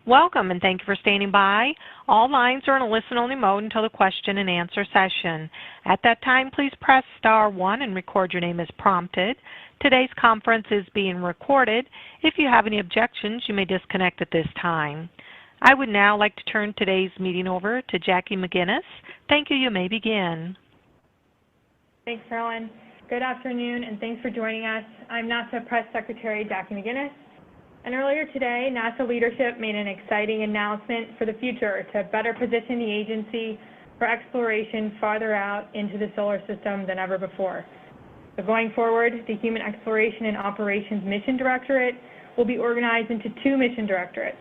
Welcome and thank you for standing by. All lines are in a listen-only mode until the question and answer session. At that time, please press star 1 and record your name as prompted. Today's conference is being recorded. If you have any objections, you may disconnect at this time. I would now like to turn today's meeting over to Jackie McGinnis. Thank you. You may begin. Thanks, Carolyn. Good afternoon, and thanks for joining us. I'm NASA Press Secretary Jackie McGinnis. And earlier today, NASA leadership made an exciting announcement for the future to better position the agency for exploration farther out into the solar system than ever before. So going forward, the Human Exploration and Operations Mission Directorate will be organized into 2 mission directorates.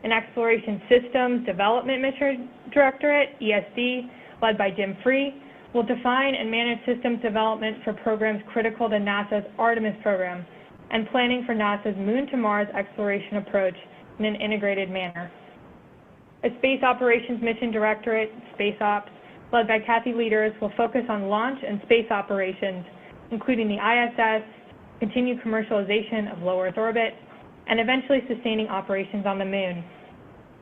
An Exploration Systems Development Mission Directorate, ESD, led by Jim Free, will define and manage systems development for programs critical to NASA's Artemis program and planning for NASA's Moon to Mars exploration approach in an integrated manner. A Space Operations Mission Directorate, Space Ops, led by Kathy Lueders, will focus on launch and space operations, including the ISS, continued commercialization of low Earth orbit, and eventually sustaining operations on the Moon.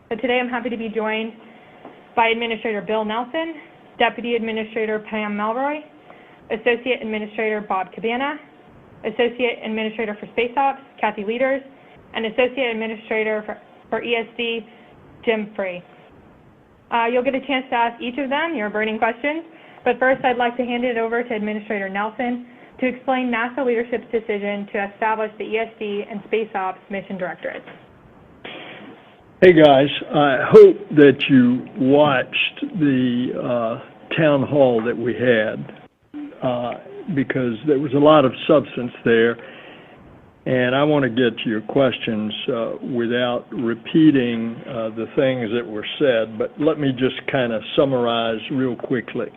So today I'm happy to be joined by Administrator Bill Nelson, Deputy Administrator Pam Melroy, Associate Administrator Bob Cabana, Associate Administrator for Space Ops, Kathy Lueders, and Associate Administrator for ESD, Jim Free. You'll get a chance to ask each of them your burning questions, but first I'd like to hand it over to Administrator Nelson to explain NASA leadership's decision to establish the ESD and Space Ops Mission Directorates. Hey guys, I hope that you watched the town hall that we had because there was a lot of substance there, and I want to get to your questions without repeating the things that were said, but let me just kind of summarize real quickly.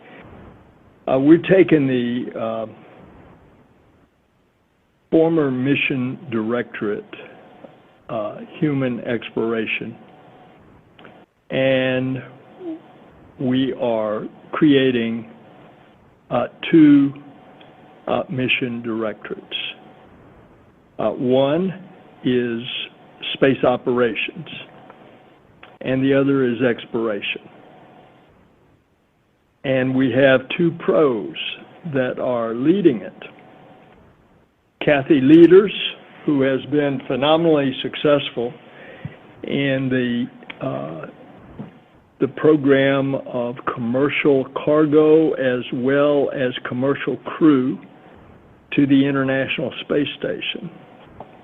We've taken the former Mission Directorate, Human Exploration, and we are creating 2 mission directorates. One is space operations, and the other is exploration. And we have 2 pros that are leading it. Kathy Lueders, who has been phenomenally successful in the program of commercial cargo as well as commercial crew to the International Space Station.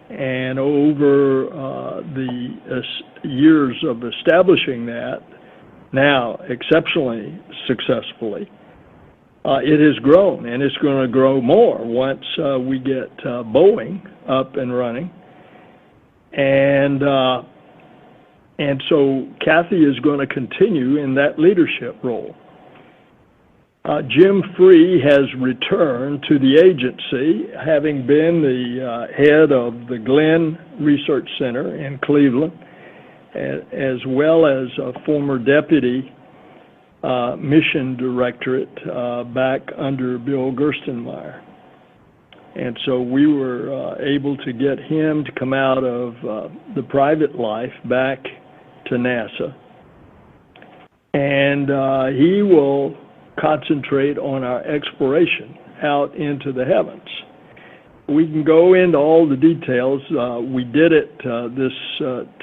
And over the years of establishing that, now exceptionally successfully, it has grown, and it's going to grow more once we get Boeing up and running. And so Kathy is going to continue in that leadership role. Jim Free has returned to the agency, having been the head of the Glenn Research Center in Cleveland, as well as a former deputy mission directorate back under Bill Gerstenmaier. And so we were able to get him to come out of the private life back to NASA. And he will concentrate on our exploration out into the heavens. We can go into all the details. We did it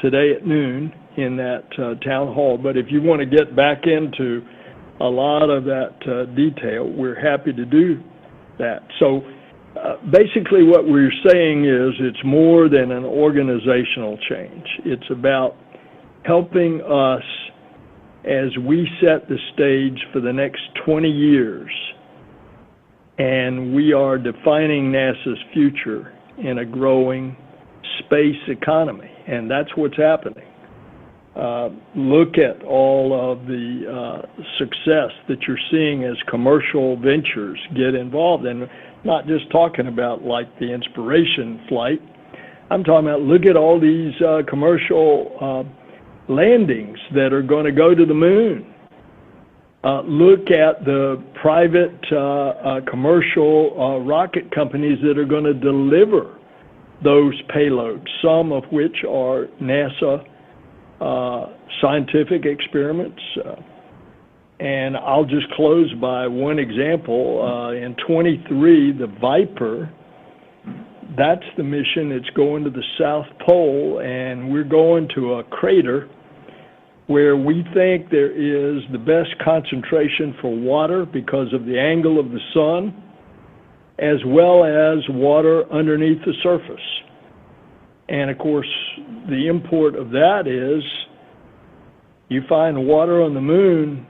today at noon in that town hall, but if you want to get back into a lot of that detail, we're happy to do that. So basically what we're saying is it's more than an organizational change. It's about helping us as we set the stage for the next 20 years, and we are defining NASA's future in a growing space economy, and that's what's happening. Look at all of the success that you're seeing as commercial ventures get involved, and not just talking about like the Inspiration flight. I'm talking about look at all these commercial landings that are going to go to the moon. Look at the private commercial rocket companies that are going to deliver those payloads, some of which are NASA scientific experiments. And I'll just close by one example. In 23, the Viper, that's the mission that's going to the South Pole, and we're going to a crater where we think there is the best concentration for water because of the angle of the sun, as well as water underneath the surface. And of course, the import of that is you find water on the moon,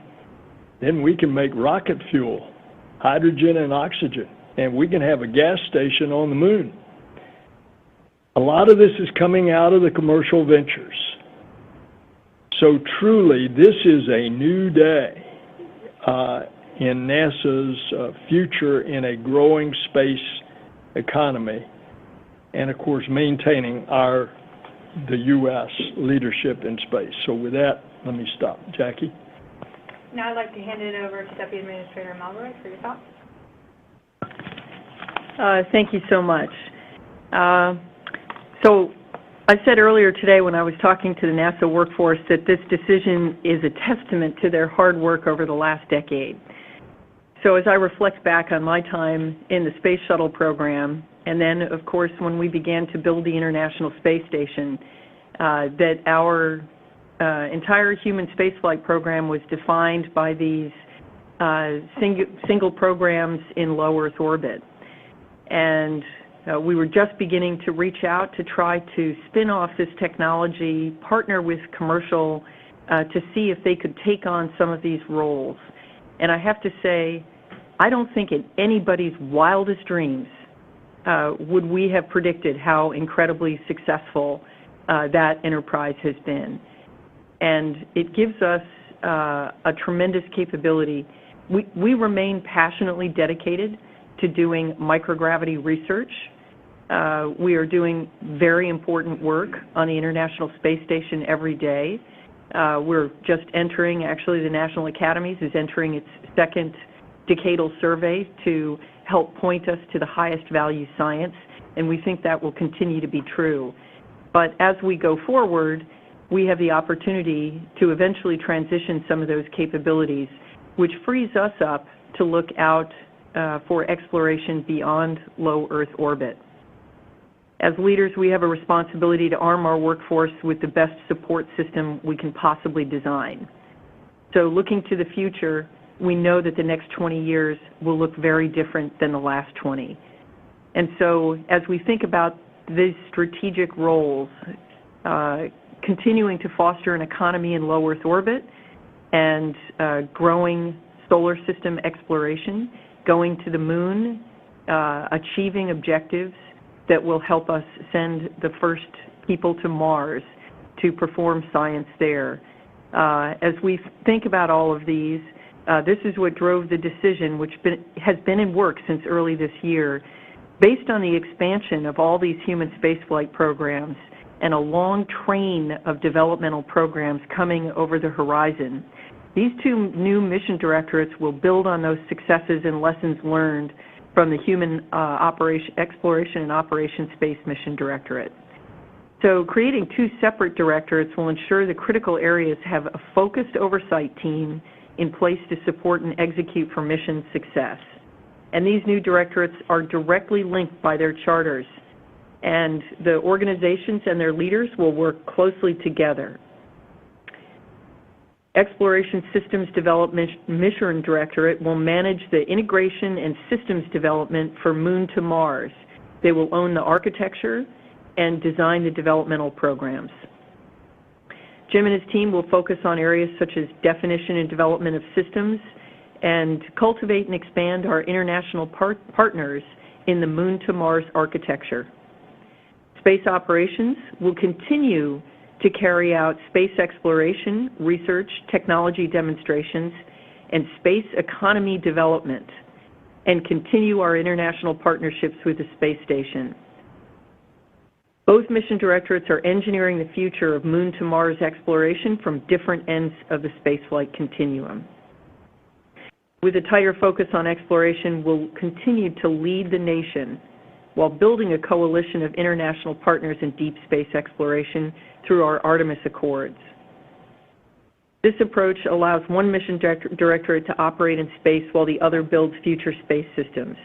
then we can make rocket fuel, hydrogen and oxygen, and we can have a gas station on the moon. A lot of this is coming out of the commercial ventures. So truly, this is a new day in NASA's future in a growing space economy, and of course maintaining the U.S. leadership in space. So with that, let me stop. Jackie? Now I'd like to hand it over to Deputy Administrator Melroy for your thoughts. Thank you so much. So I said earlier today when I was talking to the NASA workforce that this decision is a testament to their hard work over the last decade. So as I reflect back on my time in the Space Shuttle program, and then, of course, when we began to build the International Space Station, that our entire human spaceflight program was defined by these single programs in low Earth orbit. And we were just beginning to reach out to try to spin off this technology, partner with commercial to see if they could take on some of these roles. And I have to say, I don't think in anybody's wildest dreams would we have predicted how incredibly successful that enterprise has been. And it gives us a tremendous capability. We remain passionately dedicated to doing microgravity research. We are doing very important work on the International Space Station every day. We're just entering, actually the National Academies is entering its second decadal survey to help point us to the highest value science, and we think that will continue to be true. But as we go forward, we have the opportunity to eventually transition some of those capabilities, which frees us up to look out for exploration beyond low Earth orbit. As leaders, we have a responsibility to arm our workforce with the best support system we can possibly design. So looking to the future, we know that the next 20 years will look very different than the last 20. And so as we think about these strategic roles, continuing to foster an economy in low Earth orbit and growing solar system exploration, going to the moon, achieving objectives that will help us send the first people to Mars to perform science there. As we think about all of these, this is what drove the decision, which has been in work since early this year, based on the expansion of all these human spaceflight programs and a long train of developmental programs coming over the horizon. These two new mission directorates will build on those successes and lessons learned from the Human Exploration and Operations Space Mission Directorate. So creating two separate directorates will ensure the critical areas have a focused oversight team in place to support and execute for mission success. And these new directorates are directly linked by their charters, and the organizations and their leaders will work closely together. Exploration Systems Development Mission Directorate will manage the integration and systems development for Moon to Mars. They will own the architecture and design the developmental programs. Jim and his team will focus on areas such as definition and development of systems and cultivate and expand our international partners in the Moon to Mars architecture. Space operations will continue to carry out space exploration, research, technology demonstrations, and space economy development, and continue our international partnerships with the space station. Both mission directorates are engineering the future of Moon to Mars exploration from different ends of the spaceflight continuum. With a tighter focus on exploration, we'll continue to lead the nation while building a coalition of international partners in deep space exploration through our Artemis Accords. This approach allows one mission directorate to operate in space while the other builds future space systems.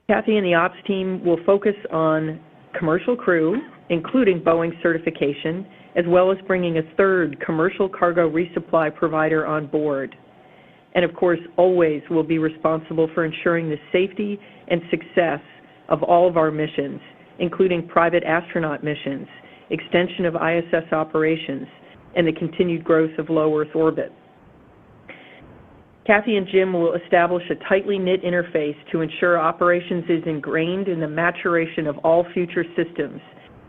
Kathy and the ops team will focus on commercial crew, including Boeing certification, as well as bringing a third commercial cargo resupply provider on board. And of course, always will be responsible for ensuring the safety and success of all of our missions, including private astronaut missions, extension of ISS operations, and the continued growth of low Earth orbit. Kathy and Jim will establish a tightly knit interface to ensure operations is ingrained in the maturation of all future systems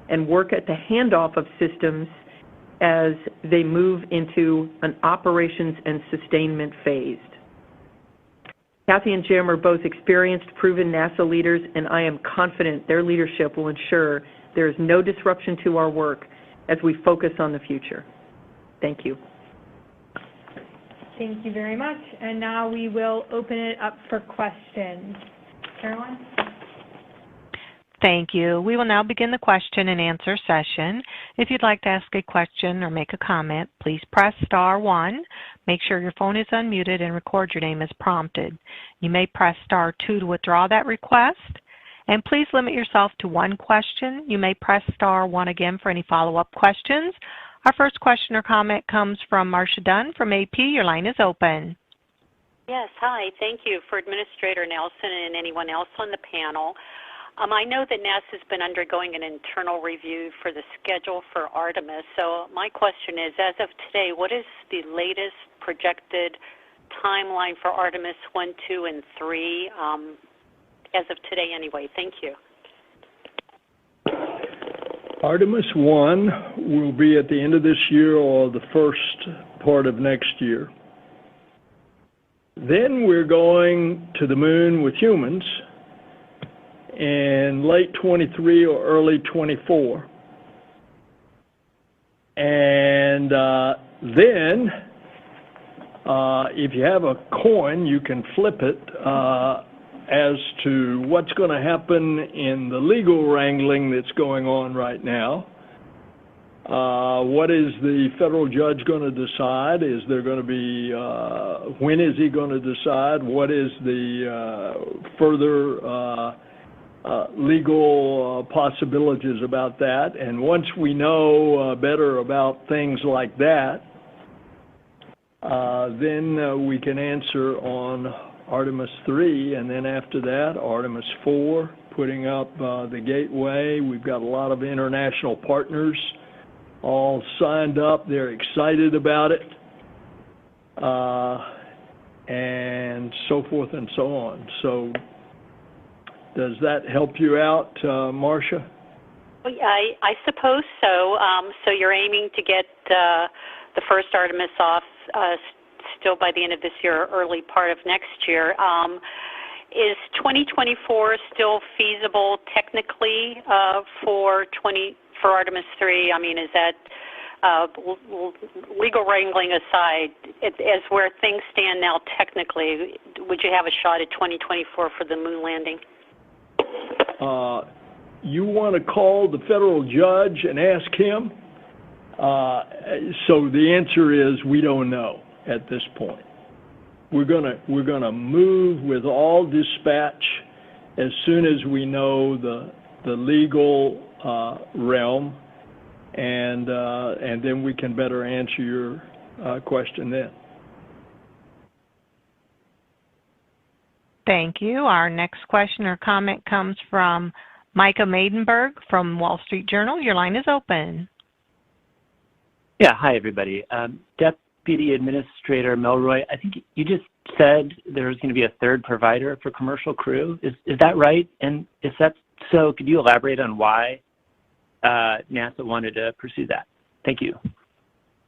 and work at the handoff of systems as they move into an operations and sustainment phase. Kathy and Jim are both experienced, proven NASA leaders, and I am confident their leadership will ensure there is no disruption to our work as we focus on the future. Thank you. Thank you very much. And now we will open it up for questions. Caroline? Thank you. We will now begin the question and answer session. If you'd like to ask a question or make a comment, please press star 1. Make sure your phone is unmuted and record your name as prompted. You may press star 2 to withdraw that request. And please limit yourself to one question. You may press star 1 again for any follow-up questions. Our first question or comment comes from Marcia Dunn from AP. Your line is open. Yes, hi. Thank you for Administrator Nelson and anyone else on the panel. I know that NASA's been undergoing an internal review for the schedule for Artemis. So my question is, as of today, what is the latest projected timeline for Artemis 1, 2, and 3? As of today anyway. Thank you. Artemis 1 will be at the end of this year or the first part of next year. Then we're going to the moon with humans in late 23 or early 24. And then, if you have a coin, you can flip it as to what's going to happen in the legal wrangling that's going on right now. What is the federal judge going to decide? Is there going to be, when is he going to decide? What is the further legal possibilities about that? And once we know better about things like that, then we can answer on Artemis 3, and then after that, Artemis 4, putting up the gateway. We've got a lot of international partners all signed up. They're excited about it, and so forth and so on. So does that help you out, Marcia? Well, I suppose so. So you're aiming to get the first Artemis off still by the end of this year or early part of next year. Is 2024 still feasible technically for Artemis 3? I mean, is that legal wrangling aside, as where things stand now technically, would you have a shot at 2024 for the moon landing? You want to call the federal judge and ask him? So the answer is we don't know at this point. We're gonna move with all dispatch as soon as we know the legal realm, and then we can better answer your question then. Thank you. Our next question or comment comes from Micah Maidenberg from Wall Street Journal. Your line is open. Yeah, hi everybody. Deputy Administrator Melroy, I think you just said there's going to be a third provider for commercial crew. Is that right? And if that's so, could you elaborate on why NASA wanted to pursue that? Thank you.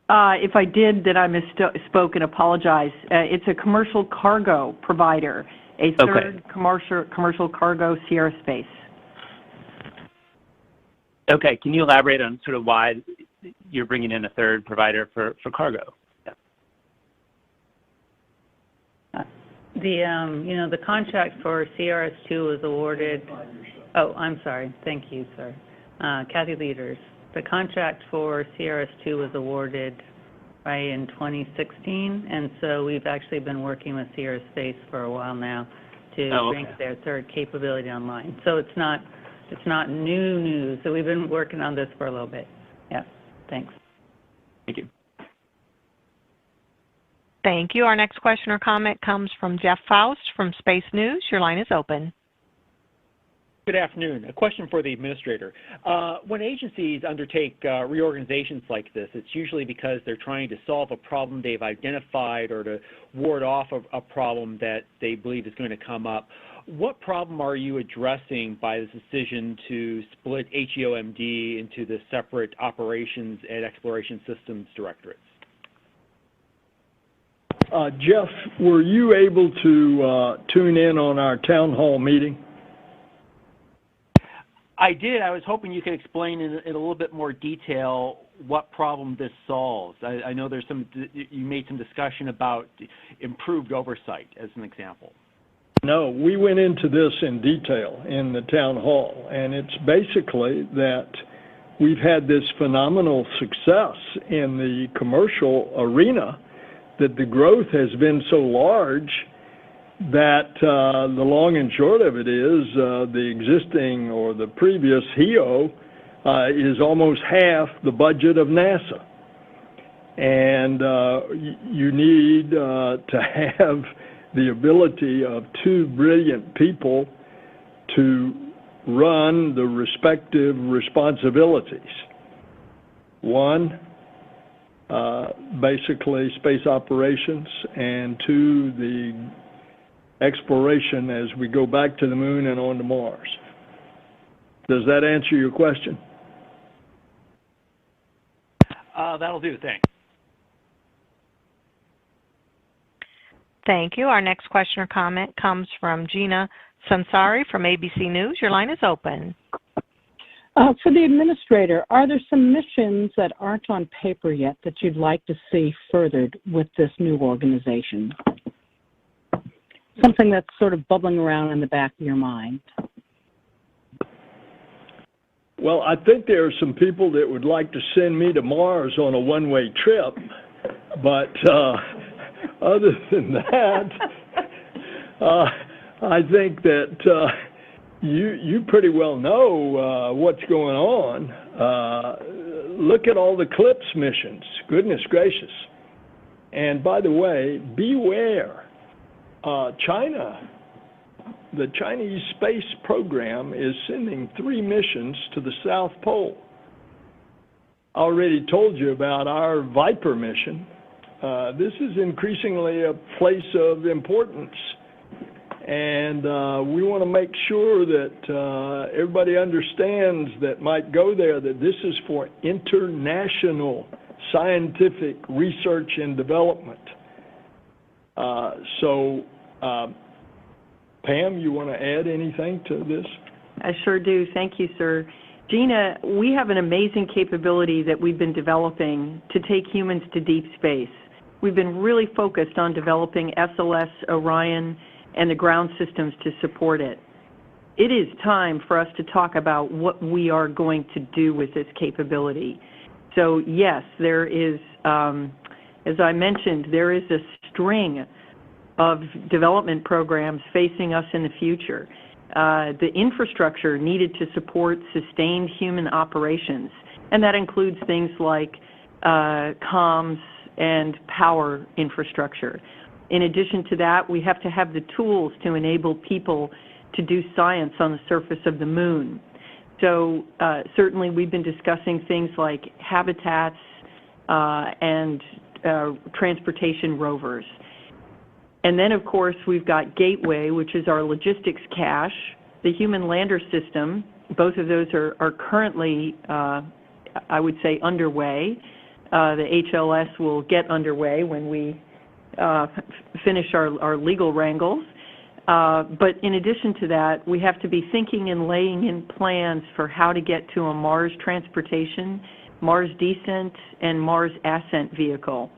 If I did, then I misspoke and apologize. It's a commercial cargo provider, a third commercial cargo Sierra Space. Okay, can you elaborate on sort of why you're bringing in a third provider for cargo? The contract for CRS-2 was awarded. Oh, I'm sorry. Thank you, sir. Kathy Lueders. The contract for CRS-2 was awarded right, in 2016, and so we've actually been working with Sierra Space for a while now to bring their third capability online. So it's not new news. So we've been working on this for a little bit. Yeah, thanks. Thank you. Thank you. Our next question or comment comes from Jeff Faust from Space News. Your line is open. Good afternoon. A question for the administrator. When agencies undertake reorganizations like this, it's usually because they're trying to solve a problem they've identified or to ward off a problem that they believe is going to come up. What problem are you addressing by this decision to split HEOMD into the separate Operations and Exploration Systems Directorates? Jeff, were you able to tune in on our town hall meeting? I did. I was hoping you could explain in a little bit more detail what problem this solves. I know you made some discussion about improved oversight as an example. No, we went into this in detail in the town hall, and it's basically that we've had this phenomenal success in the commercial arena, that the growth has been so large that the long and short of it is the existing or the previous HEO is almost half the budget of NASA. And you need to have the ability of two brilliant people to run the respective responsibilities. One, basically space operations, and two, the exploration as we go back to the moon and on to Mars. Does that answer your question? That'll do. Thanks. Thank you. Our next question or comment comes from Gina Sansari from ABC News. Your line is open. For the administrator, are there some missions that aren't on paper yet that you'd like to see furthered with this new organization? Something that's sort of bubbling around in the back of your mind. Well, I think there are some people that would like to send me to Mars on a one-way trip, but other than that, I think that you pretty well know what's going on. Look at all the CLIPS missions. Goodness gracious. And by the way, beware. China, the Chinese space program is sending 3 missions to the South Pole. I already told you about our Viper mission. This is increasingly a place of importance. And we want to make sure that everybody understands that might go there that this is for international scientific research and development. Pam, you want to add anything to this? I sure do. Thank you, sir. Gina, we have an amazing capability that we've been developing to take humans to deep space. We've been really focused on developing SLS, Orion, and the ground systems to support it. It is time for us to talk about what we are going to do with this capability. So yes, there is, as I mentioned, there is a string of development programs facing us in the future. The infrastructure needed to support sustained human operations, and that includes things like comms and power infrastructure. In addition to that, we have to have the tools to enable people to do science on the surface of the moon. So certainly we've been discussing things like habitats and transportation rovers. And then, of course, we've got Gateway, which is our logistics cache, the human lander system. Both of those are currently, I would say, underway. The HLS will get underway when we finish our legal wrangles. But in addition to that, we have to be thinking and laying in plans for how to get to a Mars transportation, Mars descent, and Mars ascent vehicle.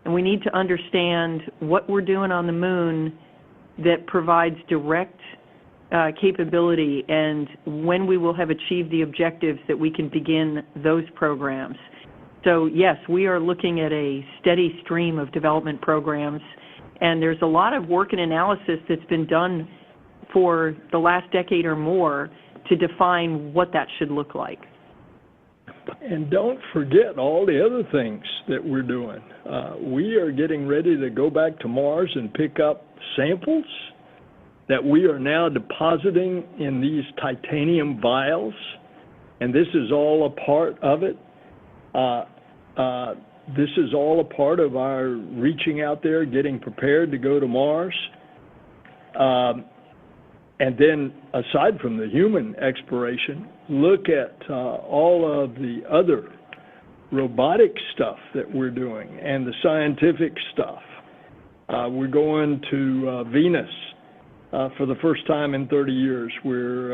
And we need to understand what we're doing on the moon that provides direct capability and when we will have achieved the objectives that we can begin those programs. So yes, we are looking at a steady stream of development programs, and there's a lot of work and analysis that's been done for the last decade or more to define what that should look like. And don't forget all the other things that we're doing. We are getting ready to go back to Mars and pick up samples that we are now depositing in these titanium vials, and this is all a part of it. This is all a part of our reaching out there, getting prepared to go to Mars. And then, aside from the human exploration, look at all of the other robotic stuff that we're doing and the scientific stuff. We're going to Venus for the first time in 30 years. We've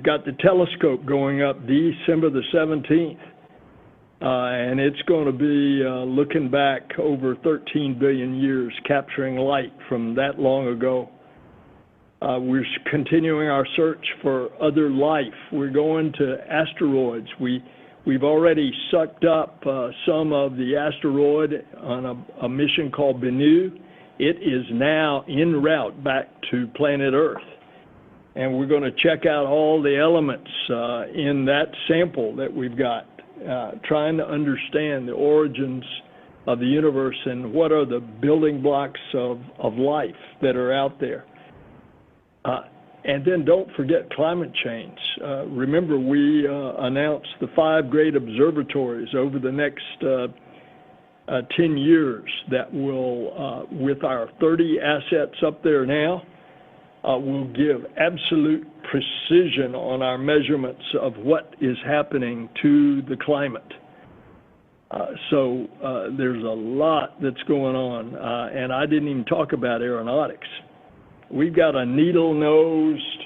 got the telescope going up December the 17th, and it's going to be looking back over 13 billion years, capturing light from that long ago. We're continuing our search for other life. We're going to asteroids. We've already sucked up some of the asteroid on a mission called Bennu. It is now en route back to planet Earth. And we're going to check out all the elements in that sample that we've got, trying to understand the origins of the universe and what are the building blocks of life that are out there. And then don't forget climate change. Remember, we announced the 5 great observatories over the next 10 years that will, with our 30 assets up there now, will give absolute precision on our measurements of what is happening to the climate. So there's a lot that's going on, and I didn't even talk about aeronautics. We've got a needle-nosed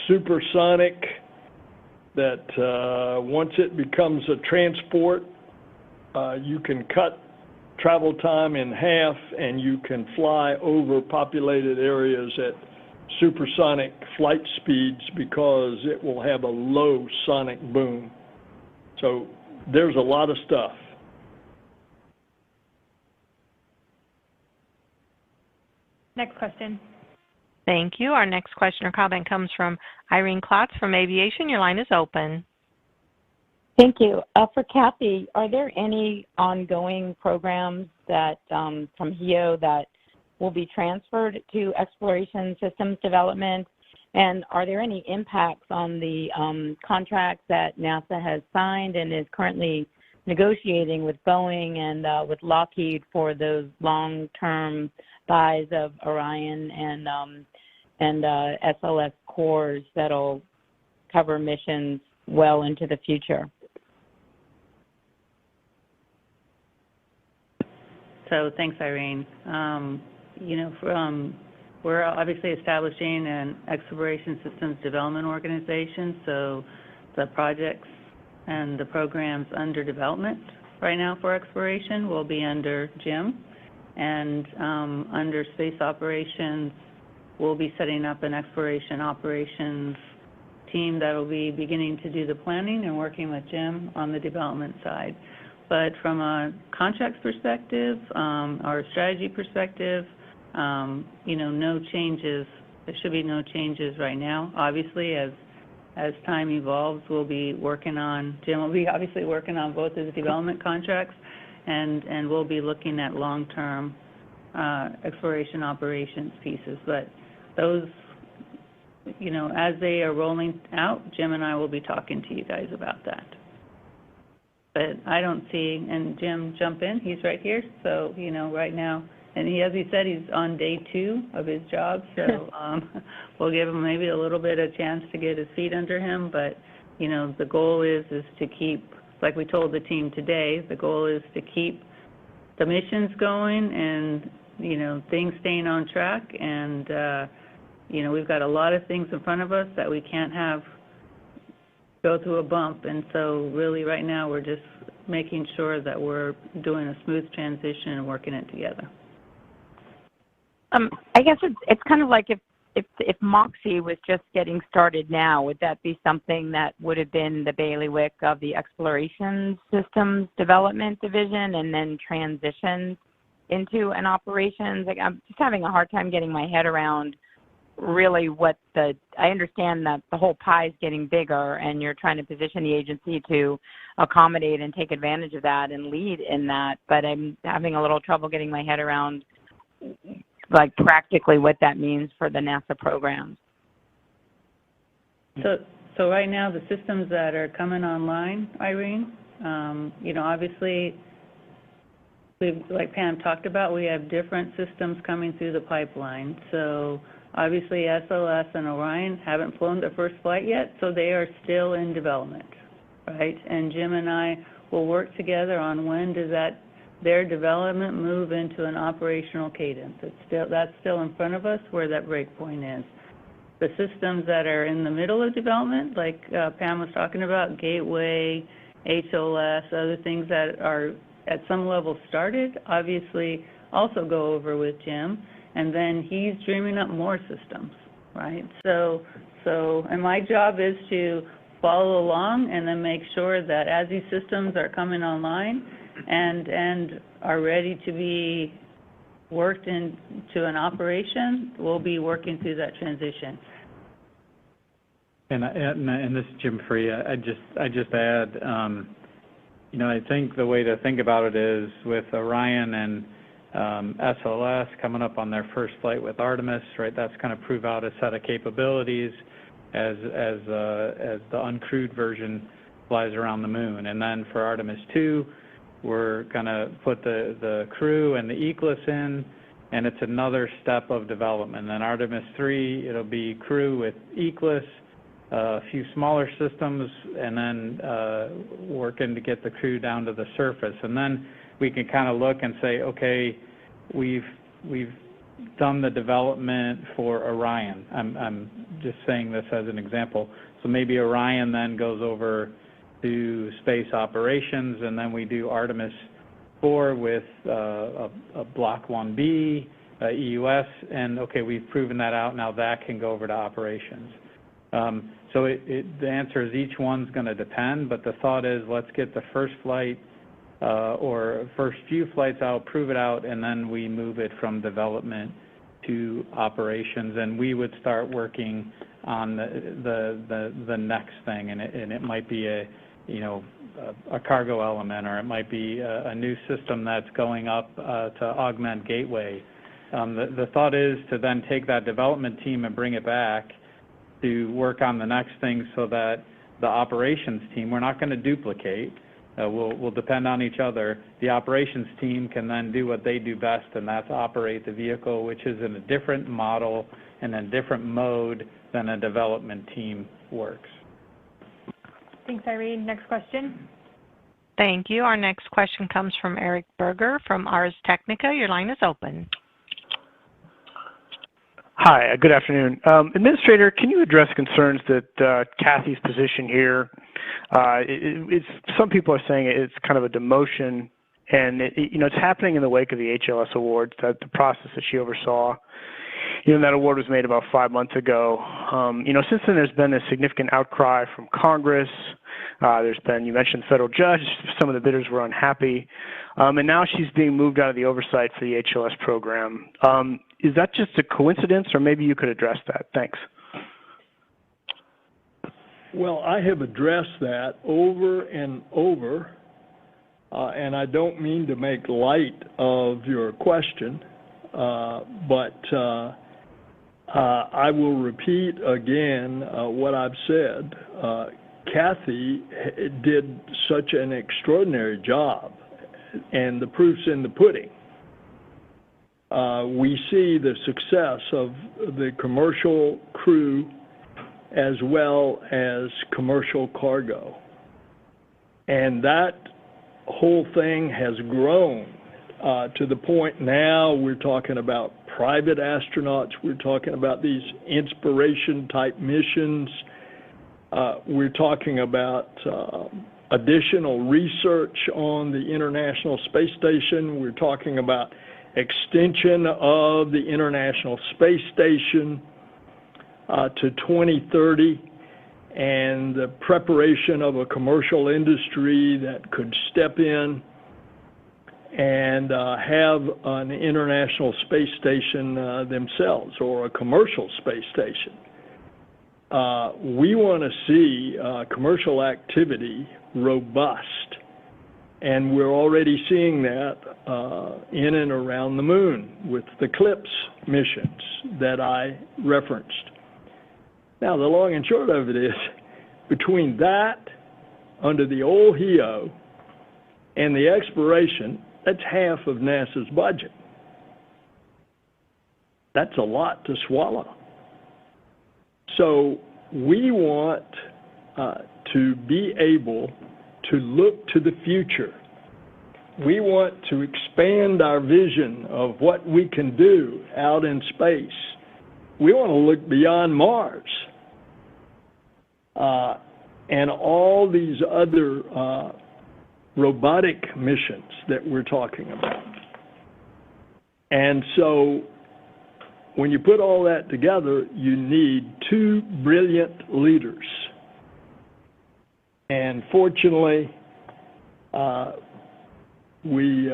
supersonic that once it becomes a transport, you can cut travel time in half and you can fly over populated areas at supersonic flight speeds because it will have a low sonic boom. So there's a lot of stuff. Next question. Thank you. Our next question or comment comes from Irene Klotz from Aviation. Your line is open. Thank you. For Kathy, are there any ongoing programs that from HEO that will be transferred to exploration systems development? And are there any impacts on the contracts that NASA has signed and is currently negotiating with Boeing and with Lockheed for those long-term buys of Orion and SLS cores that'll cover missions well into the future? So thanks, Irene. We're obviously establishing an exploration systems development organization, so the projects and the programs under development right now for exploration will be under Jim, and under space operations, we'll be setting up an exploration operations team that will be beginning to do the planning and working with Jim on the development side. But from a contracts perspective, or a strategy perspective, no changes. There should be no changes right now. Obviously, as time evolves, we'll be working on, Jim will be obviously working on both of the development contracts, and we'll be looking at long-term exploration operations pieces. But those, as they are rolling out, Jim and I will be talking to you guys about that. But I don't see, and Jim, jump in, he's right here, so, right now, and as he said, he's on day 2 of his job, so we'll give him maybe a little bit of chance to get his feet under him, but, the goal is to keep, like we told the team today, the goal is to keep the missions going and, things staying on track, and, we've got a lot of things in front of us that we can't have go through a bump, and so really right now we're just making sure that we're doing a smooth transition and working it together. I guess it's kind of like if if MOXIE was just getting started now, would that be something that would have been the bailiwick of the Exploration Systems Development Division and then transitioned into an operations? Like, I'm just having a hard time getting my head around really I understand that the whole pie is getting bigger and you're trying to position the agency to accommodate and take advantage of that and lead in that, but I'm having a little trouble getting my head around like practically what that means for the NASA programs. So right now the systems that are coming online, Irene, obviously, like Pam talked about, we have different systems coming through the pipeline. So obviously SLS and Orion haven't flown their first flight yet, so they are still in development, right? And Jim and I will work together on when does their development move into an operational cadence. That's still in front of us where that break point is. The systems that are in the middle of development, like Pam was talking about, Gateway, HLS, other things that are at some level started, obviously also go over with Jim, and then he's dreaming up more systems, right? So, and my job is to follow along and then make sure that as these systems are coming online and are ready to be worked into an operation, we'll be working through that transition. And this is Jim Free. I just add, I think the way to think about it is with Orion and SLS coming up on their first flight with Artemis, right? That's going to prove out a set of capabilities as the uncrewed version flies around the moon. And then for Artemis 2, we're going to put the crew and the ECLS in, and it's another step of development. Then Artemis 3, it'll be crew with ECLS, a few smaller systems, and then working to get the crew down to the surface. And then we can kind of look and say, okay, we've done the development for Orion. I'm just saying this as an example. So maybe Orion then goes over to space operations, and then we do Artemis 4 with a Block 1B, EUS, and okay, we've proven that out. Now that can go over to operations. So the answer is each one's going to depend, but the thought is let's get the first flight or first few flights out, prove it out, and then we move it from development to operations, and we would start working on the next thing, and it might be a cargo element, or it might be a new system that's going up to augment Gateway. The thought is to then take that development team and bring it back to work on the next thing so that the operations team, we're not going to duplicate, we'll depend on each other. The operations team can then do what they do best, and that's operate the vehicle, which is in a different model and a different mode than a development team works. Thanks, Irene. Next question. Thank you. Our next question comes from Eric Berger from Ars Technica. Your line is open. Hi, good afternoon. Administrator, can you address concerns that Kathy's position here, some people are saying it's kind of a demotion, and it's happening in the wake of the HLS awards, that the process that she oversaw. That award was made about 5 months ago. Since then there's been a significant outcry from Congress. There's been, you mentioned the federal judge, some of the bidders were unhappy. And now she's being moved out of the oversight for the HLS program. Is that just a coincidence, or maybe you could address that? Thanks. Well, I have addressed that over and over, and I don't mean to make light of your question, but I will repeat again what I've said. Kathy did such an extraordinary job, and the proof's in the pudding. We see the success of the commercial crew as well as commercial cargo. And that whole thing has grown to the point now we're talking about private astronauts, we're talking about these inspiration-type missions, we're talking about additional research on the International Space Station, we're talking about extension of the International Space Station. to 2030 and the preparation of a commercial industry that could step in and have an international space station themselves or a commercial space station. We want to see commercial activity robust, and we're already seeing that in and around the moon with the CLIPS missions that I referenced. Now, the long and short of it is, between that, under the old HEO, and the exploration, that's half of NASA's budget. That's a lot to swallow. So we want to be able to look to the future. We want to expand our vision of what we can do out in space. We want to look beyond Mars and all these other robotic missions that we're talking about. And so when you put all that together, you need two brilliant leaders. And fortunately, we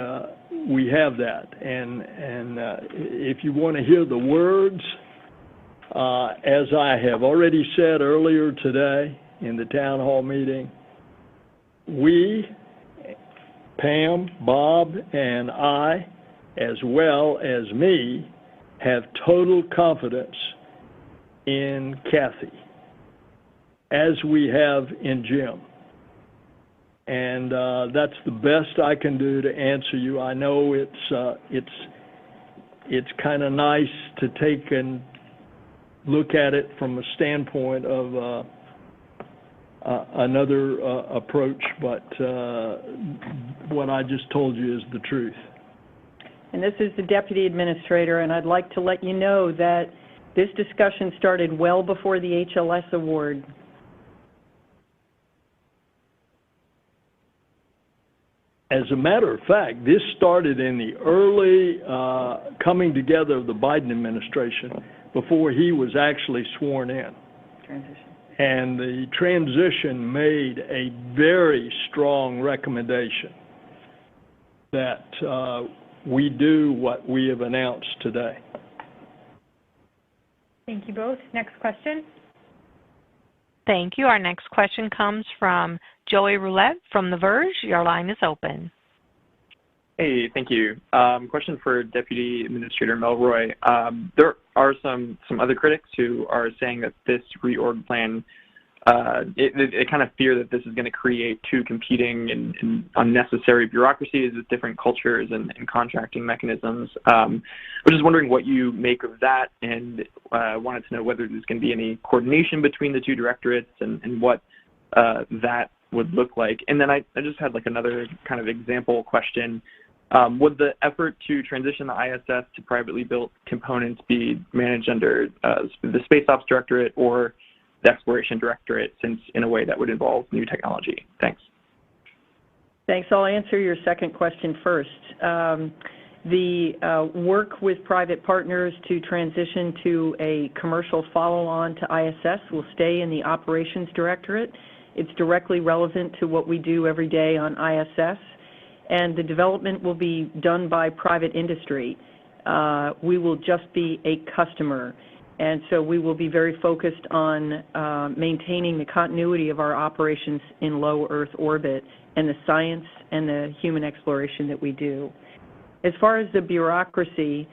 have that. And if you want to hear the words, as I have already said earlier today in the town hall meeting, we, Pam, Bob, and I, as well as me, have total confidence in Kathy, as we have in Jim. And that's the best I can do to answer you. I know it's kind of nice to take and look at it from a standpoint of another approach, but what I just told you is the truth. And this is the Deputy Administrator, and I'd like to let you know that this discussion started well before the HLS award. As a matter of fact, this started in the early coming together of the Biden administration before he was actually sworn in. Transition. And the transition made a very strong recommendation that we do what we have announced today. Thank you both. Next question. Thank you. Our next question comes from Joey Roulette from The Verge. Your line is open. Hey, thank you. Question for Deputy Administrator Melroy. There are some other critics who are saying that this reorg plan, they kind of fear that this is going to create two competing and unnecessary bureaucracies with different cultures and contracting mechanisms. I'm just wondering what you make of that, and wanted to know whether there's going to be any coordination between the two directorates and what that would look like. And then I just had like another kind of example question. Would the effort to transition the ISS to privately built components be managed under the Space Ops Directorate or the Exploration Directorate, since in a way that would involve new technology? Thanks. Thanks. I'll answer your second question first. The work with private partners to transition to a commercial follow-on to ISS will stay in the Operations Directorate. It's directly relevant to what we do every day on ISS, and the development will be done by private industry. We will just be a customer, and so we will be very focused on maintaining the continuity of our operations in low Earth orbit and the science and the human exploration that we do. As far as the bureaucracy,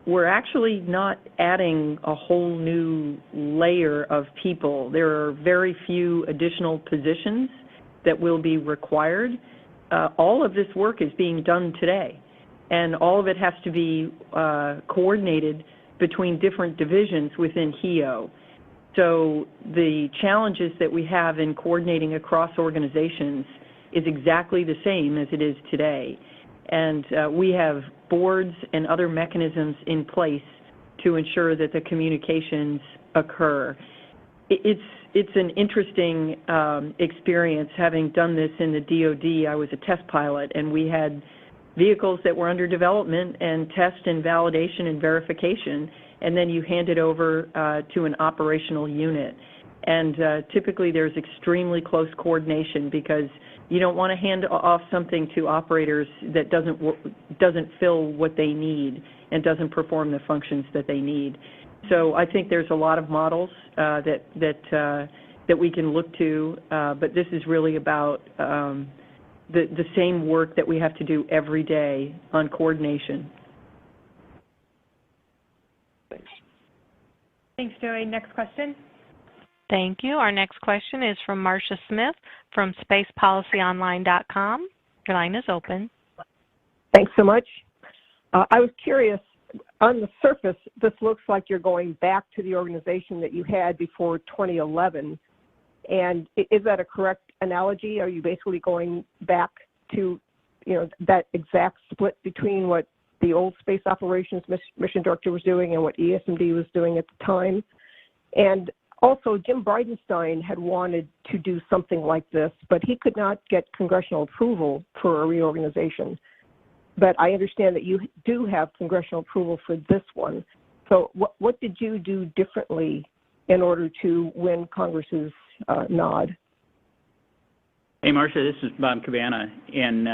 we're actually not adding a whole new layer of people. There are very few additional positions that will be required. All of this work is being done today, and all of it has to be coordinated between different divisions within HEO. So the challenges that we have in coordinating across organizations is exactly the same as it is today. And we have boards and other mechanisms in place to ensure that the communications occur. It's an interesting experience having done this in the DoD. I was a test pilot, and we had vehicles that were under development and test and validation and verification, and then you hand it over to an operational unit. And typically there's extremely close coordination because you don't want to hand off something to operators that doesn't fill what they need and doesn't perform the functions that they need. So I think there's a lot of models that we can look to, but this is really about the same work that we have to do every day on coordination. Thanks. Thanks, Joey. Next question. Thank you. Our next question is from Marcia Smith from spacepolicyonline.com. Your line is open. Thanks so much. I was curious, on the surface, this looks like you're going back to the organization that you had before 2011. And is that a correct analogy? Are you basically going back to, that exact split between what the old Space Operations Mission Director was doing and what ESMD was doing at the time? And also, Jim Bridenstine had wanted to do something like this, but he could not get congressional approval for a reorganization. But I understand that you do have congressional approval for this one. So what did you do differently in order to win Congress's nod? Hey, Marcia, this is Bob Cabana. And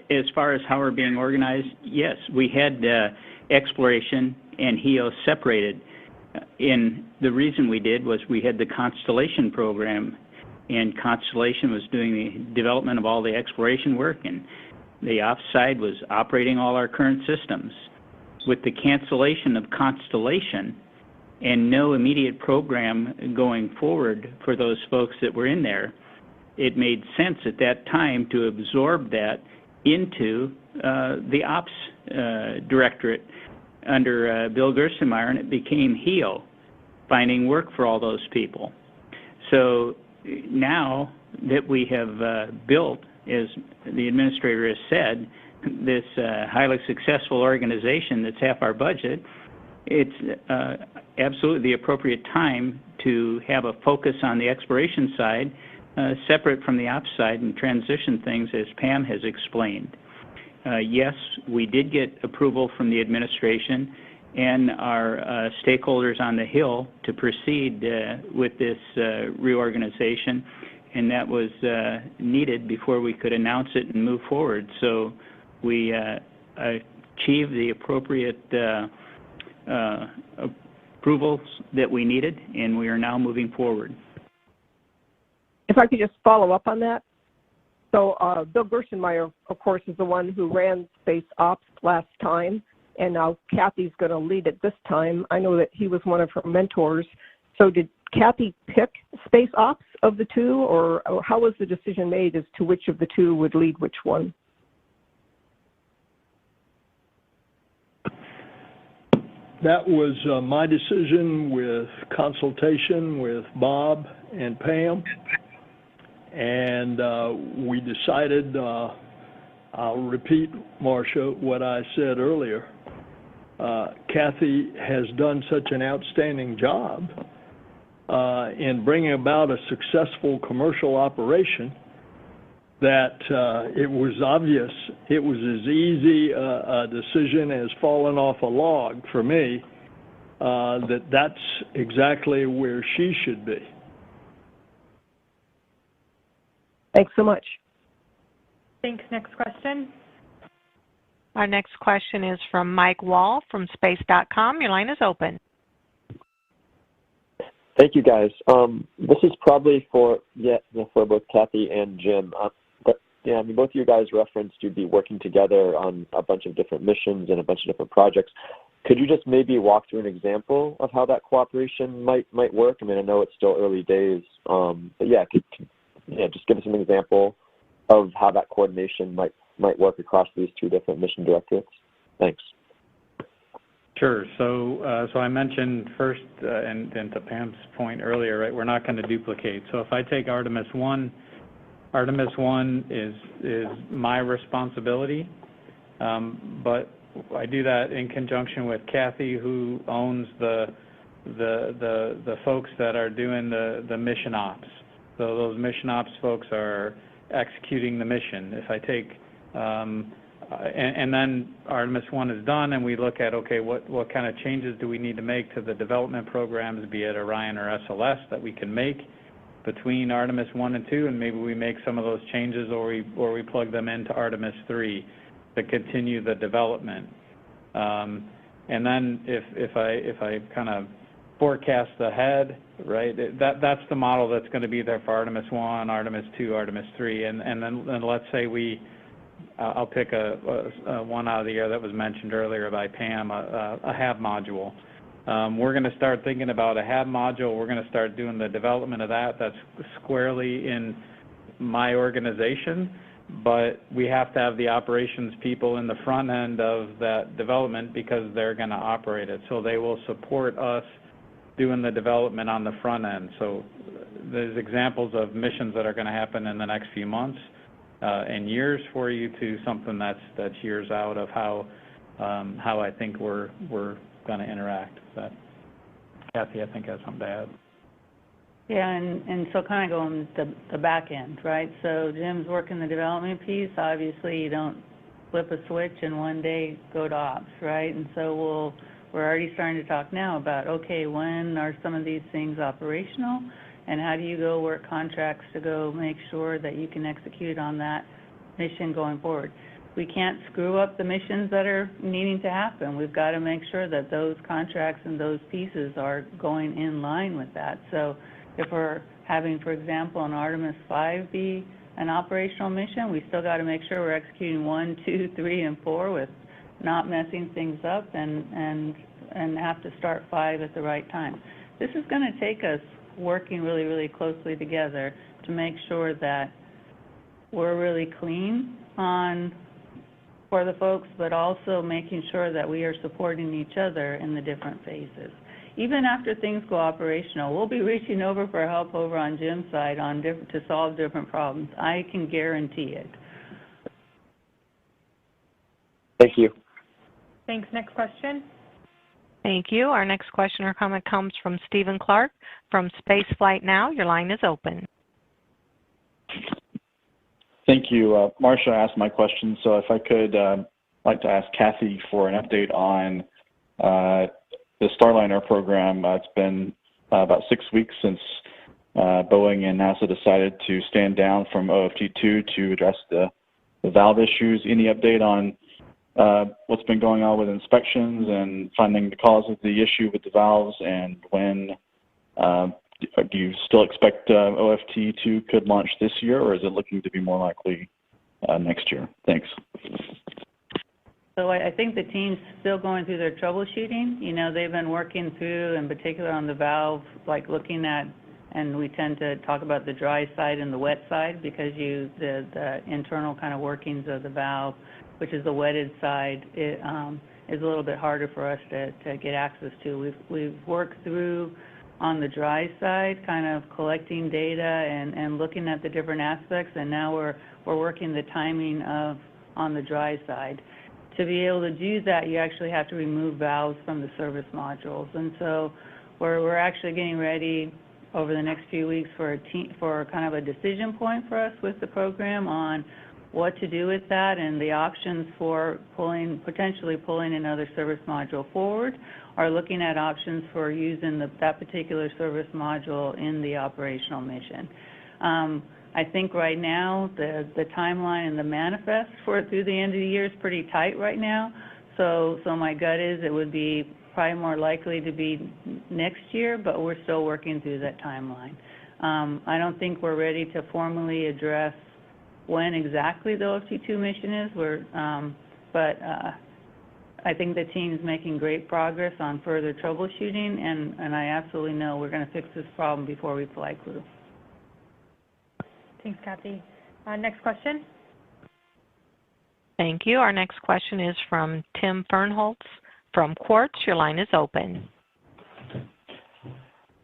as far as how we're being organized, yes, we had exploration and HEO separated. And the reason we did was we had the Constellation program, and Constellation was doing the development of all the exploration work, and the ops side was operating all our current systems. With the cancellation of Constellation and no immediate program going forward for those folks that were in there, it made sense at that time to absorb that into the ops directorate under Bill Gerstenmaier, and it became HEO, finding work for all those people. So now that we have built, as the administrator has said, this highly successful organization that's half our budget, it's absolutely the appropriate time to have a focus on the exploration side, separate from the ops side, and transition things as Pam has explained. Yes, we did get approval from the administration and our stakeholders on the Hill to proceed with this reorganization, and that was needed before we could announce it and move forward. So we achieved the appropriate approvals that we needed, and we are now moving forward. If I could just follow up on that. So Bill Gerstenmaier, of course, is the one who ran Space Ops last time, and now Kathy's going to lead it this time. I know that he was one of her mentors. So did Kathy pick Space Ops of the two, or how was the decision made as to which of the two would lead which one? That was my decision with consultation with Bob and Pam. And we decided, I'll repeat, Marcia, what I said earlier. Kathy has done such an outstanding job in bringing about a successful commercial operation that it was obvious, it was as easy a decision as falling off a log for me, that's exactly where she should be. Thanks so much. Thanks. Next question. Our next question is from Mike Wall from space.com. Your line is open. Thank you, guys. This is probably for both Kathy and Jim. But yeah, I mean, both of you guys referenced you'd be working together on a bunch of different missions and a bunch of different projects. Could you just maybe walk through an example of how that cooperation might work? I mean, I know it's still early days, but yeah, just give us an example of how that coordination might work across these two different mission directorates. Thanks. Sure. So I mentioned first, and to Pam's point earlier, right, we're not going to duplicate. So if I take Artemis 1, Artemis 1 is my responsibility, but I do that in conjunction with Kathy, who owns the folks that are doing the mission ops. So those mission ops folks are executing the mission. If I take and then Artemis 1 is done, and we look at, okay, what kind of changes do we need to make to the development programs, be it Orion or SLS, that we can make between Artemis 1 and 2, and maybe we make some of those changes, or we plug them into Artemis 3 to continue the development. And then if I kind of forecast ahead, right, that's the model that's going to be there for Artemis 1, Artemis 2, Artemis 3, and then let's say I'll pick a one out of the air that was mentioned earlier by Pam, a HAB module. We're going to start thinking about a HAB module. We're going to start doing the development of that. That's squarely in my organization, but we have to have the operations people in the front end of that development because they're going to operate it. So they will support us doing the development on the front end. So there's examples of missions that are going to happen in the next few months and years for you, to something that's years out of how I think we're going to interact. But Kathy, I think, has something to add. Yeah, and so kind of going the back end, right? So Jim's working the development piece. Obviously, you don't flip a switch and one day go to ops, right? And so we're already starting to talk now about, okay, when are some of these things operational, and how do you go work contracts to go make sure that you can execute on that mission going forward? We can't screw up the missions that are needing to happen. We've got to make sure that those contracts and those pieces are going in line with that. So if we're having, for example, an Artemis 5 be an operational mission, we still got to make sure we're executing 1, 2, 3, and 4 with not messing things up, and have to start 5 at the right time. This is going to take us working really, really closely together to make sure that we're really clean for the folks, but also making sure that we are supporting each other in the different phases. Even after things go operational, we'll be reaching over for help over on Jim's side to solve different problems. I can guarantee it. Thank you. Thanks. Next question. Thank you. Our next question or comment comes from Stephen Clark from Spaceflight Now. Your line is open. Thank you. Marcia asked my question, so if I could like to ask Kathy for an update on the Starliner program. It's been about 6 weeks since Boeing and NASA decided to stand down from OFT-2 to address the valve issues. Any update on what's been going on with inspections and finding the cause of the issue with the valves, and when do you still expect OFT-2 could launch this year, or is it looking to be more likely next year? Thanks. So I think the team's still going through their troubleshooting. You know, they've been working through, in particular on the valve, like looking at, and we tend to talk about the dry side and the wet side, because the internal kind of workings of the valve, which is the wetted side, it is a little bit harder for us to get access to. We've worked through on the dry side, kind of collecting data and looking at the different aspects, and now we're working the timing on the dry side. To be able to do that, you actually have to remove valves from the service modules, and so we're actually getting ready over the next few weeks for kind of a decision point for us with the program on what to do with that, and the options for potentially pulling another service module forward, or looking at options for using that particular service module in the operational mission. I think right now the timeline and the manifest for it through the end of the year is pretty tight right now. So my gut is it would be probably more likely to be next year, but we're still working through that timeline. I don't think we're ready to formally address when exactly the OFT-2 mission is. But I think the team's making great progress on further troubleshooting, and I absolutely know we're going to fix this problem before we fly crew. Thanks, Kathy. Next question. Thank you. Our next question is from Tim Fernholz from Quartz. Your line is open.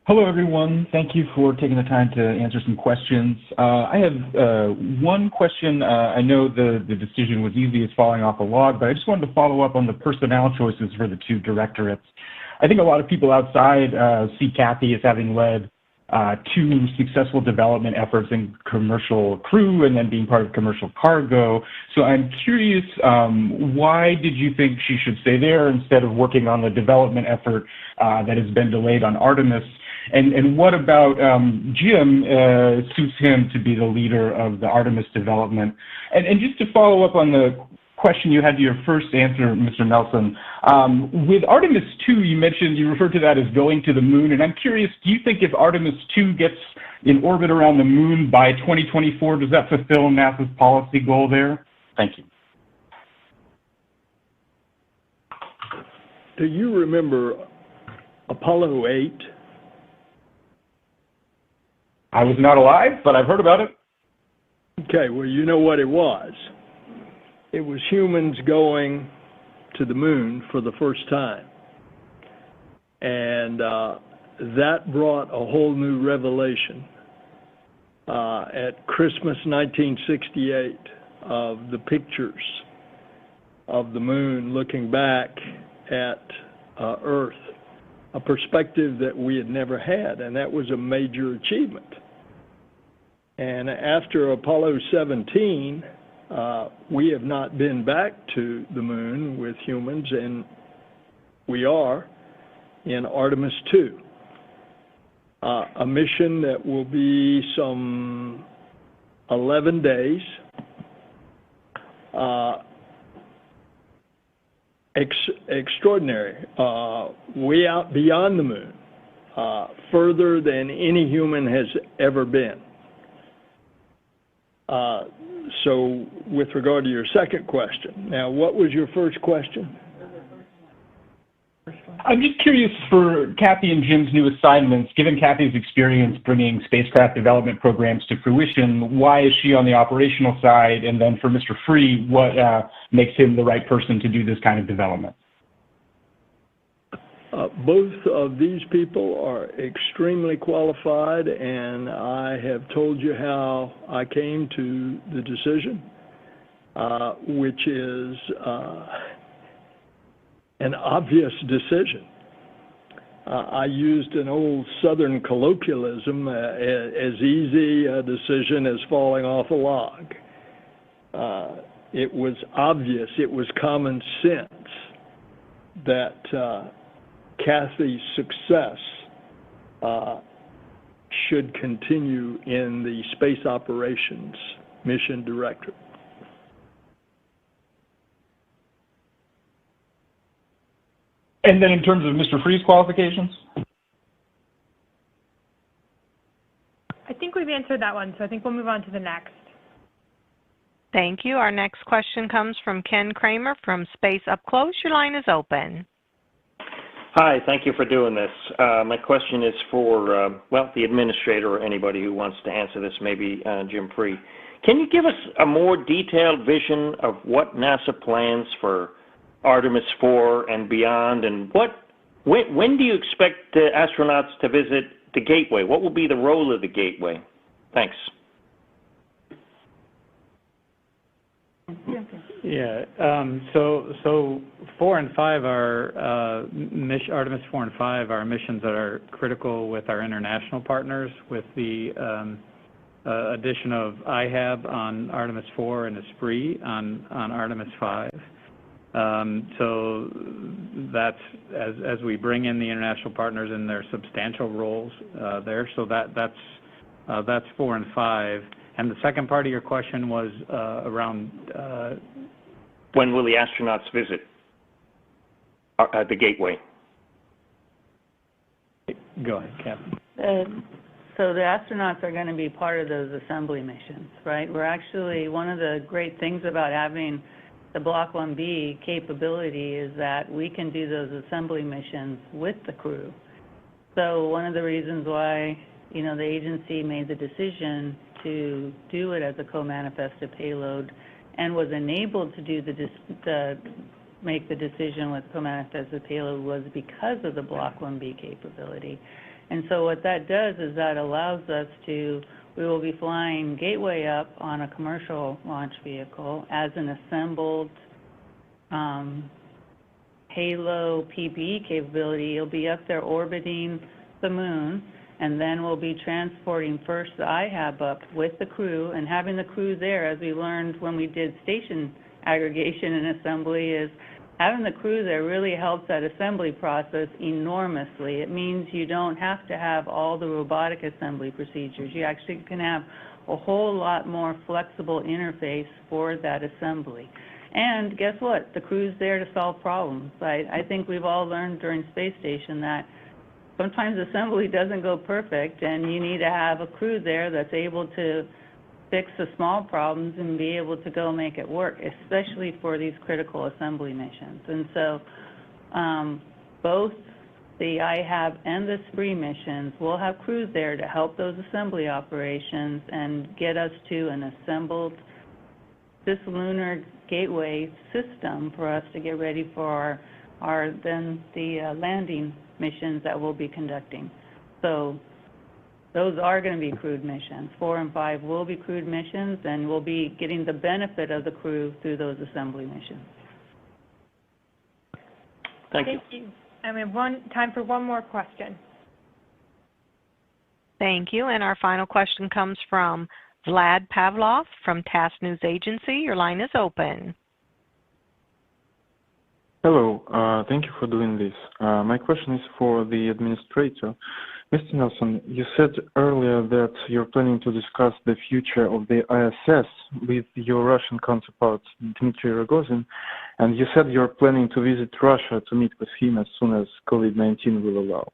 Hello, everyone. Thank you for taking the time to answer some questions. I have one question. I know the decision was easy as falling off a log, but I just wanted to follow up on the personnel choices for the two directorates. I think a lot of people outside see Kathy as having led two successful development efforts in commercial crew and then being part of commercial cargo. So I'm curious, why did you think she should stay there instead of working on the development effort that has been delayed on Artemis? And what about Jim suits him to be the leader of the Artemis development? And just to follow up on the question you had to your first answer, Mr. Nelson, with Artemis 2, you referred to that as going to the moon, and I'm curious, do you think if Artemis 2 gets in orbit around the moon by 2024, does that fulfill NASA's policy goal there? Thank you. Do you remember Apollo 8? I was not alive, but I've heard about it. Okay, well, you know what it was. It was humans going to the moon for the first time. And that brought a whole new revelation at Christmas 1968 of the pictures of the moon looking back at Earth, a perspective that we had never had, and that was a major achievement. And after Apollo 17, we have not been back to the moon with humans, and we are in Artemis 2, a mission that will be some 11 days, extraordinary, way out beyond the moon, further than any human has ever been. So with regard to your second question, now what was your first question? I'm just curious for Kathy and Jim's new assignments, given Kathy's experience bringing spacecraft development programs to fruition, why is she on the operational side? And then for Mr. Free, what makes him the right person to do this kind of development? Both of these people are extremely qualified, and I have told you how I came to the decision, which is an obvious decision. I used an old Southern colloquialism, as easy a decision as falling off a log. It was obvious, it was common sense that Kathy's success should continue in the Space Operations Mission Directorate. And then in terms of Mr. Free's qualifications? I think we've answered that one, so I think we'll move on to the next. Thank you. Our next question comes from Ken Kramer from Space Up Close. Your line is open. Hi, thank you for doing this. My question is for, the administrator or anybody who wants to answer this, maybe Jim Free. Can you give us a more detailed vision of what NASA plans for Artemis 4 and beyond, and when do you expect astronauts to visit the Gateway? What will be the role of the Gateway? Thanks. Yeah. So 4 and 5 are Artemis 4 and 5 are missions that are critical with our international partners, with the addition of IHAB on Artemis 4 and Esprit on Artemis 5. So that's as we bring in the international partners in their substantial roles there. So that's 4 and 5. And the second part of your question was around when will the astronauts visit the Gateway? Go ahead, Captain. So the astronauts are going to be part of those assembly missions, right? We're actually, one of the great things about having the Block 1B capability is that we can do those assembly missions with the crew. So one of the reasons why, the agency made the decision to do it as a co-manifested payload and was enabled to do make the decision with co-manifested payload was because of the Block 1B capability. And so what that does is that allows us we will be flying Gateway up on a commercial launch vehicle as an assembled Halo PBE capability. It'll be up there orbiting the moon, and then we'll be transporting first the IHAB up with the crew, and having the crew there, as we learned when we did station aggregation and assembly, is having the crew there really helps that assembly process enormously. It means you don't have to have all the robotic assembly procedures. You actually can have a whole lot more flexible interface for that assembly. And guess what? The crew's there to solve problems. I think we've all learned during Space Station that sometimes assembly doesn't go perfect, and you need to have a crew there that's able to fix the small problems and be able to go make it work, especially for these critical assembly missions. And so both the IHAB and the SPRE missions will have crews there to help those assembly operations and get us to an assembled cislunar gateway system for us to get ready for the landing missions that we'll be conducting. So those are going to be crewed missions. 4 and 5 will be crewed missions, and we'll be getting the benefit of the crew through those assembly missions. Thank you. And we have time for one more question. Thank you. And our final question comes from Vlad Pavlov from TASS News Agency. Your line is open. Hello. Thank you for doing this. My question is for the administrator. Mr. Nelson, you said earlier that you're planning to discuss the future of the ISS with your Russian counterpart, Dmitry Rogozin, and you said you're planning to visit Russia to meet with him as soon as COVID-19 will allow.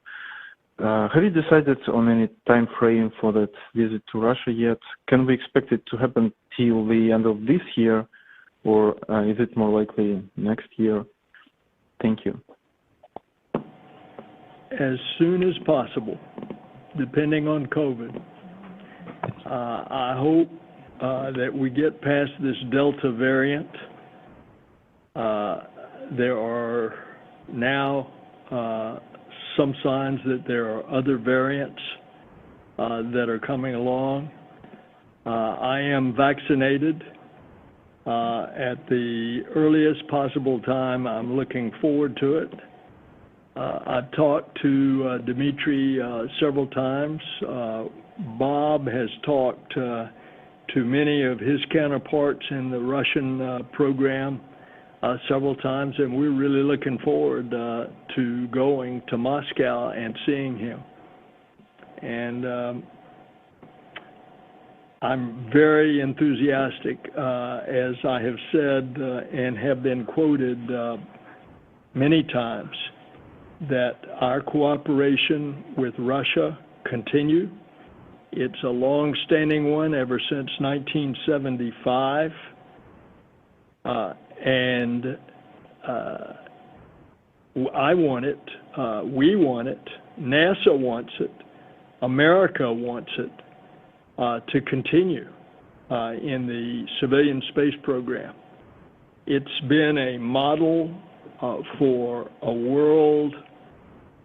Have you decided on any time frame for that visit to Russia yet? Can we expect it to happen till the end of this year, or is it more likely next year? Thank you. As soon as possible, depending on COVID. I hope that we get past this Delta variant. There are now some signs that there are other variants that are coming along. I am vaccinated. At the earliest possible time, I'm looking forward to it. I've talked to Dmitry several times. Bob has talked to many of his counterparts in the Russian program several times, and we're really looking forward to going to Moscow and seeing him. And I'm very enthusiastic, as I have said and have been quoted many times, that our cooperation with Russia continue. It's a long-standing one ever since 1975, and I want it, we want it, NASA wants it, America wants it to continue in the civilian space program. It's been a model for a world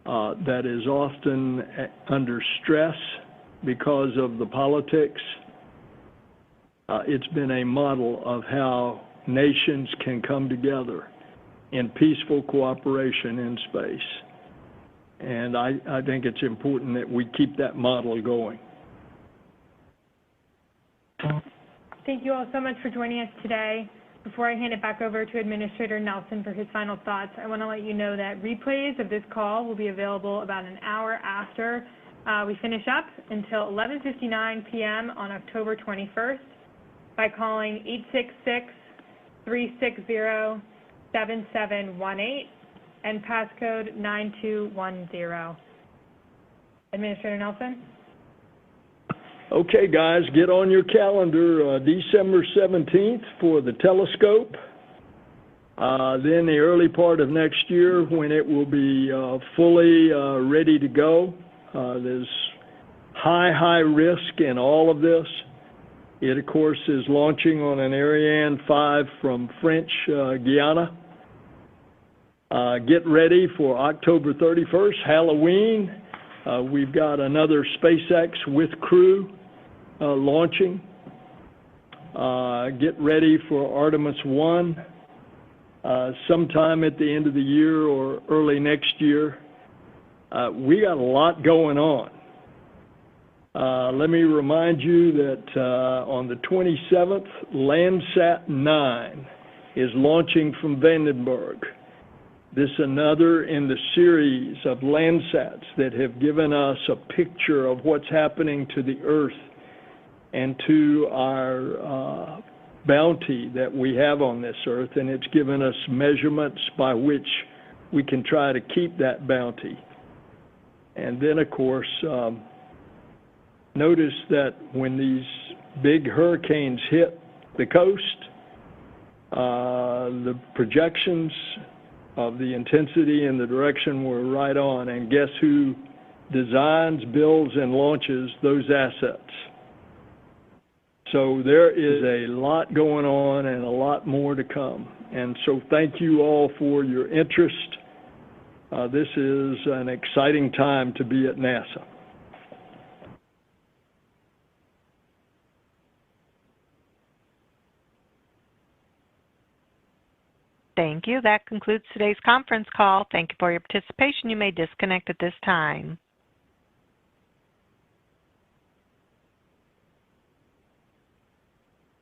that is often under stress because of the politics. It's been a model of how nations can come together in peaceful cooperation in space. And I think it's important that we keep that model going. Thank you all so much for joining us today. Before I hand it back over to Administrator Nelson for his final thoughts, I want to let you know that replays of this call will be available about an hour after we finish up until 11:59 p.m. on October 21st by calling 866-360-7718 and passcode 9210. Administrator Nelson? Okay, guys, get on your calendar December 17th for the telescope. Then the early part of next year when it will be fully ready to go. There's high risk in all of this. It, of course, is launching on an Ariane 5 from French Guiana. Get ready for October 31st, Halloween. We've got another SpaceX with crew launching. Get ready for Artemis 1 sometime at the end of the year or early next year. We got a lot going on. Let me remind you that on the 27th, Landsat 9 is launching from Vandenberg. This is another in the series of Landsats that have given us a picture of what's happening to the Earth and to our bounty that we have on this Earth, and it's given us measurements by which we can try to keep that bounty. And then, of course, notice that when these big hurricanes hit the coast, the projections of the intensity and the direction were right on, and guess who designs, builds, and launches those assets? So there is a lot going on and a lot more to come. And so thank you all for your interest. This is an exciting time to be at NASA. Thank you. That concludes today's conference call. Thank you for your participation. You may disconnect at this time.